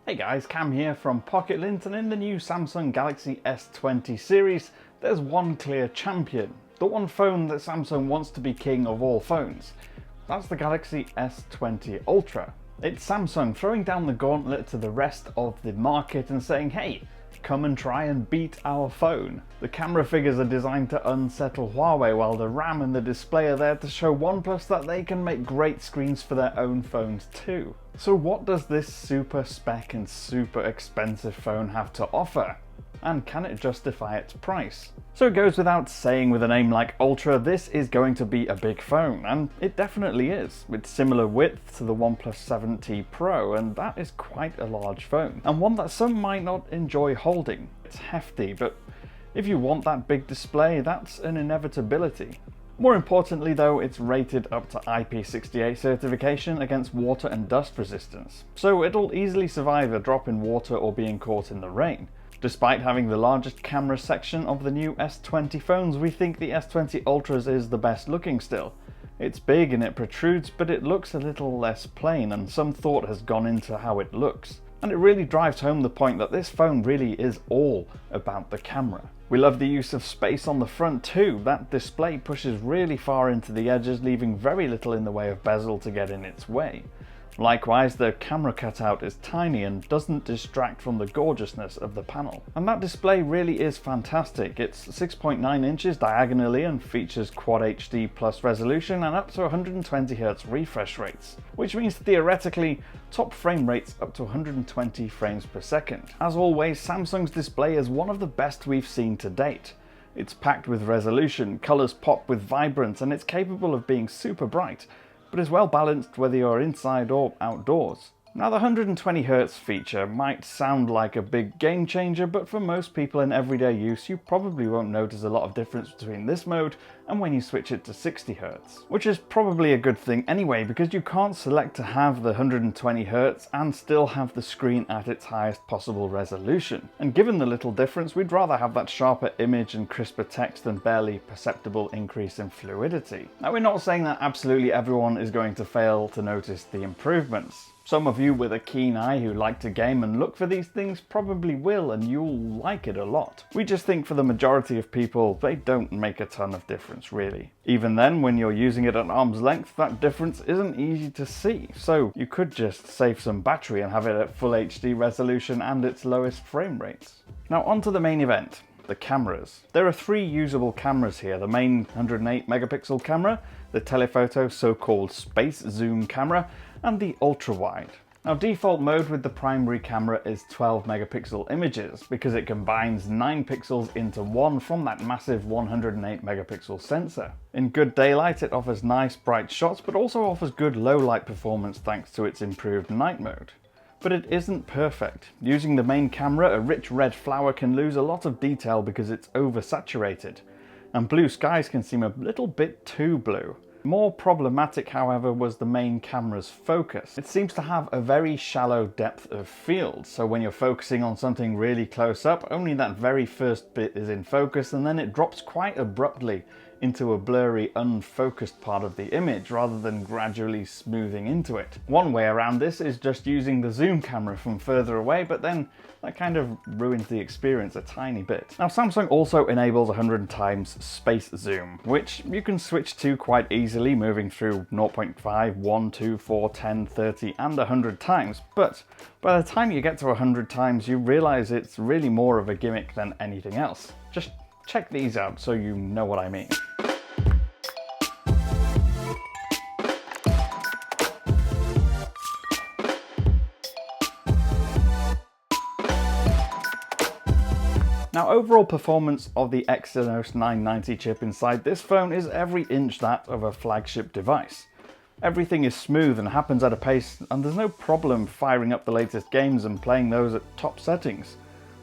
Hey guys, Cam here from Pocket-lint, and in the new Samsung Galaxy S20 series, there's one clear champion. The one phone that Samsung wants to be king of all phones. That's the Galaxy S20 Ultra. It's Samsung throwing down the gauntlet to the rest of the market and saying, hey, come and try and beat our phone. The camera figures are designed to unsettle Huawei, while the RAM and the display are there to show OnePlus that they can make great screens for their own phones too. So what does this super spec and super expensive phone have to offer? And can it justify its price? So it goes without saying, with a name like Ultra, this is going to be a big phone, and it definitely is, with similar width to the OnePlus 7T Pro, and that is quite a large phone, and one that some might not enjoy holding. It's hefty, but if you want that big display, that's an inevitability. More importantly though, it's rated up to IP68 certification against water and dust resistance, so it'll easily survive a drop in water or being caught in the rain. Despite having the largest camera section of the new S20 phones, we think the S20 Ultras is the best looking still. It's big and it protrudes, but it looks a little less plain, and some thought has gone into how it looks. And it really drives home the point that this phone really is all about the camera. We love the use of space on the front too. That display pushes really far into the edges, leaving very little in the way of bezel to get in its way. Likewise, the camera cutout is tiny and doesn't distract from the gorgeousness of the panel. And that display really is fantastic. It's 6.9 inches diagonally and features Quad HD plus resolution and up to 120Hz refresh rates, which means theoretically top frame rates up to 120 frames per second. As always, Samsung's display is one of the best we've seen to date. It's packed with resolution, colors pop with vibrance, and it's capable of being super bright, but is well balanced whether you're inside or outdoors. Now, the 120Hz feature might sound like a big game changer, but for most people in everyday use, you probably won't notice a lot of difference between this mode and when you switch it to 60Hz. Which is probably a good thing anyway, because you can't select to have the 120Hz and still have the screen at its highest possible resolution. And given the little difference, we'd rather have that sharper image and crisper text than barely perceptible increase in fluidity. Now, we're not saying that absolutely everyone is going to fail to notice the improvements. Some of you with a keen eye who like to game and look for these things probably will, and you'll like it a lot. We just think for the majority of people, they don't make a ton of difference really. Even then, when you're using it at arm's length, that difference isn't easy to see, so you could just save some battery and have it at full HD resolution and its lowest frame rates. Now onto the main event. The cameras. There are three usable cameras here: the main 108 megapixel camera, the telephoto so-called space zoom camera, and the ultra wide. Now, default mode with the primary camera is 12 megapixel images because it combines 9 pixels into one from that massive 108 megapixel sensor. In good daylight it offers nice bright shots, but also offers good low light performance thanks to its improved night mode. But it isn't perfect. Using the main camera, a rich red flower can lose a lot of detail because it's oversaturated, and blue skies can seem a little bit too blue. More problematic, however, was the main camera's focus. It seems to have a very shallow depth of field, so when you're focusing on something really close up, only that very first bit is in focus, and then it drops quite abruptly into a blurry, unfocused part of the image rather than gradually smoothing into it. One way around this is just using the zoom camera from further away, but then that kind of ruins the experience a tiny bit. Now, Samsung also enables 100 times space zoom, which you can switch to quite easily, moving through 0.5, 1, 2, 4, 10, 30 and 100 times, but by the time you get to 100 times you realize it's really more of a gimmick than anything else. Just check these out so you know what I mean. Now, overall performance of the Exynos 990 chip inside this phone is every inch that of a flagship device. Everything is smooth and happens at a pace, and there's no problem firing up the latest games and playing those at top settings,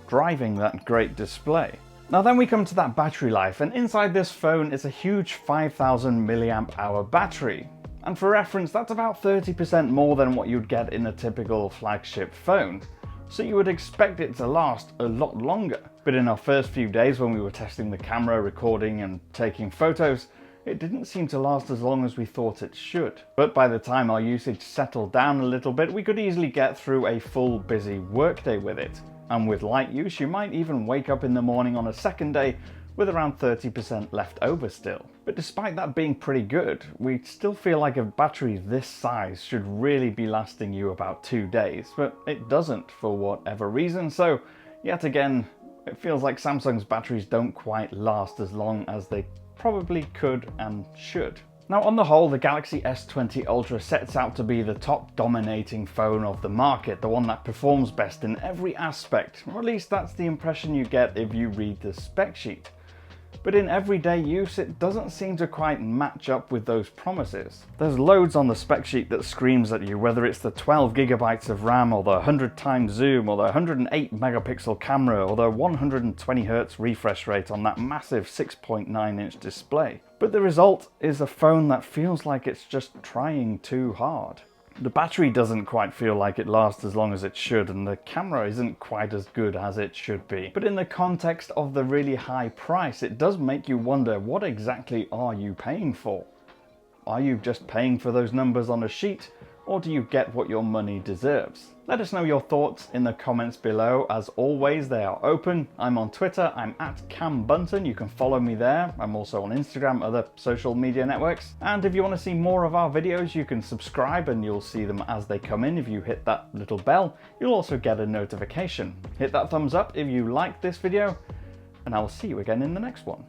driving that great display. Now then we come to that battery life, and inside this phone is a huge 5000 milliamp hour battery. And for reference, that's about 30% more than what you'd get in a typical flagship phone. So you would expect it to last a lot longer. But in our first few days when we were testing the camera, recording and taking photos, it didn't seem to last as long as we thought it should. But by the time our usage settled down a little bit, we could easily get through a full busy workday with it. And with light use, you might even wake up in the morning on a second day with around 30% left over still. But despite that being pretty good, we still feel like a battery this size should really be lasting you about 2 days, but it doesn't for whatever reason, so yet again, it feels like Samsung's batteries don't quite last as long as they probably could and should. Now, on the whole, the Galaxy S20 Ultra sets out to be the top dominating phone of the market, the one that performs best in every aspect, or at least that's the impression you get if you read the spec sheet. But in everyday use, it doesn't seem to quite match up with those promises. There's loads on the spec sheet that screams at you, whether it's the 12GB of RAM, or the 100x zoom, or the 108 megapixel camera, or the 120Hz refresh rate on that massive 6.9-inch display. But the result is a phone that feels like it's just trying too hard. The battery doesn't quite feel like it lasts as long as it should, and the camera isn't quite as good as it should be. But in the context of the really high price, it does make you wonder, what exactly are you paying for? Are you just paying for those numbers on a sheet, or do you get what your money deserves? Let us know your thoughts in the comments below. As always, they are open. I'm on Twitter, I'm at Bunton. You can follow me there. I'm also on Instagram, other social media networks. And if you want to see more of our videos, you can subscribe and you'll see them as they come in. If you hit that little bell, you'll also get a notification. Hit that thumbs up if you like this video, and I will see you again in the next one.